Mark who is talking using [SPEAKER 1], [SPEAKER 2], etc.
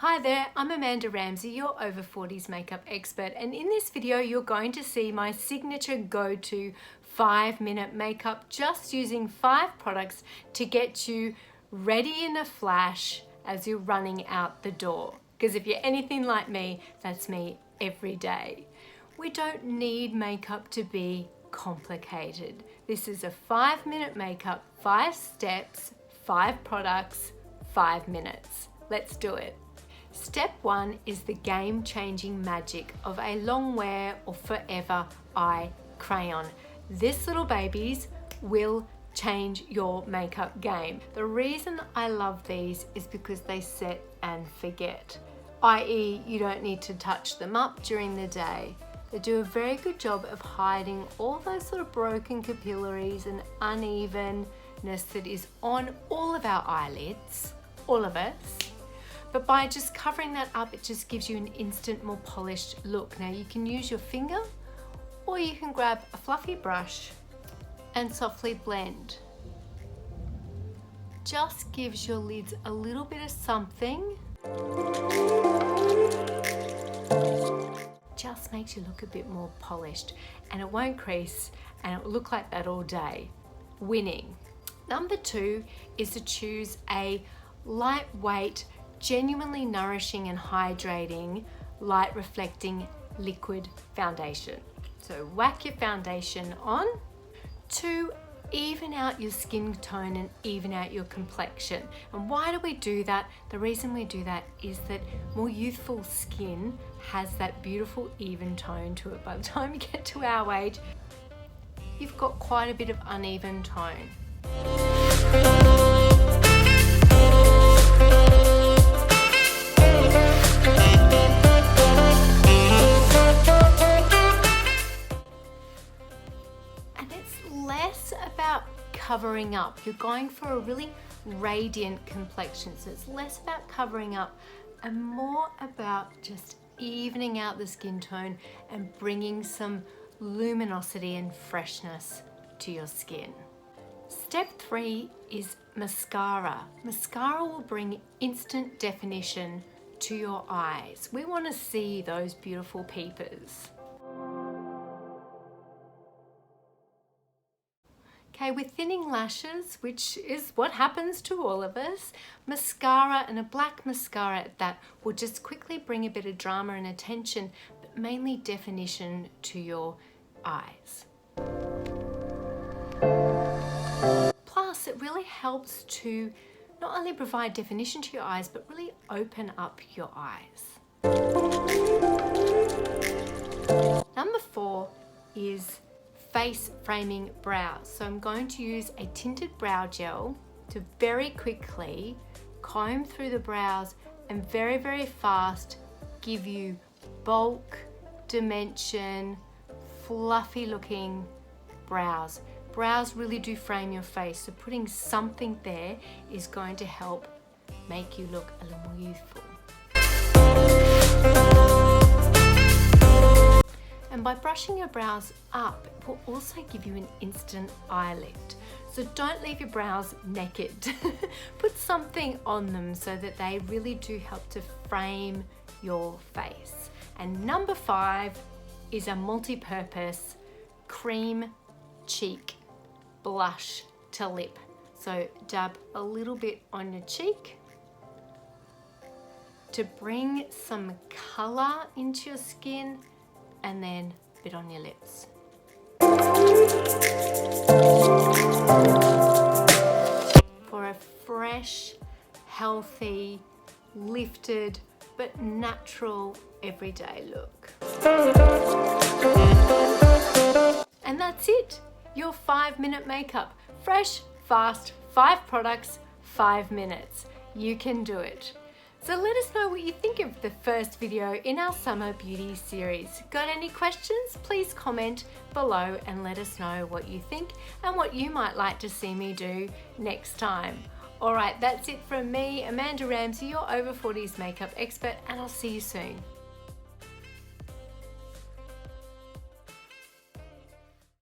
[SPEAKER 1] Hi there, I'm Amanda Ramsay, your over 40s makeup expert, and in this video you're going to see my signature go-to 5-minute makeup, just using 5 products to get you ready in a flash as you're running out the door. Because if you're anything like me, that's me every day. We don't need makeup to be complicated. This is a 5-minute makeup, 5 steps, 5 products, 5 minutes. Let's do it. Step 1 is the game-changing magic of a long wear or forever eye crayon. This little babies will change your makeup game. The reason I love these is because they set and forget, i.e. you don't need to touch them up during the day. They do a very good job of hiding all those sort of broken capillaries and unevenness that is on all of our eyelids, all of us. But by just covering that up, it just gives you an instant, more polished look. Now you can use your finger or you can grab a fluffy brush and softly blend. Just gives your lids a little bit of something. Just makes you look a bit more polished, and it won't crease and it will look like that all day. Winning. Number 2 is to choose a lightweight, genuinely nourishing and hydrating, light reflecting liquid foundation. So whack your foundation on to even out your skin tone and even out your complexion. And why do we do that? The reason we do that is that more youthful skin has that beautiful even tone to it. By the time you get to our age, you've got quite a bit of uneven tone. Less about covering up. You're going for a really radiant complexion, so it's less about covering up and more about just evening out the skin tone and bringing some luminosity and freshness to your skin. Step 3 is mascara. Mascara will bring instant definition to your eyes. We want to see those beautiful peepers. Okay, with thinning lashes, which is what happens to all of us, mascara, and a black mascara at that, will just quickly bring a bit of drama and attention, but mainly definition to your eyes. Plus, it really helps to not only provide definition to your eyes, but really open up your eyes. Number 4 is face framing brows. So I'm going to use a tinted brow gel to very quickly comb through the brows and very, very fast give you bulk, dimension, fluffy looking brows. Brows really do frame your face, so putting something there is going to help make you look a little more youthful. And by brushing your brows up, it will also give you an instant eye lift. So don't leave your brows naked. Put something on them so that they really do help to frame your face. And number 5 is a multi-purpose cream cheek blush to lip. So dab a little bit on your cheek to bring some color into your skin, and then a bit on your lips. For a fresh, healthy, lifted, but natural everyday look. And that's it, your 5-minute makeup. Fresh, fast, 5 products, 5 minutes. You can do it. So let us know what you think of the first video in our Summer Beauty series. Got any questions? Please comment below and let us know what you think and what you might like to see me do next time. Alright, that's it from me, Amanda Ramsay, your over 40s makeup expert, and I'll see you soon.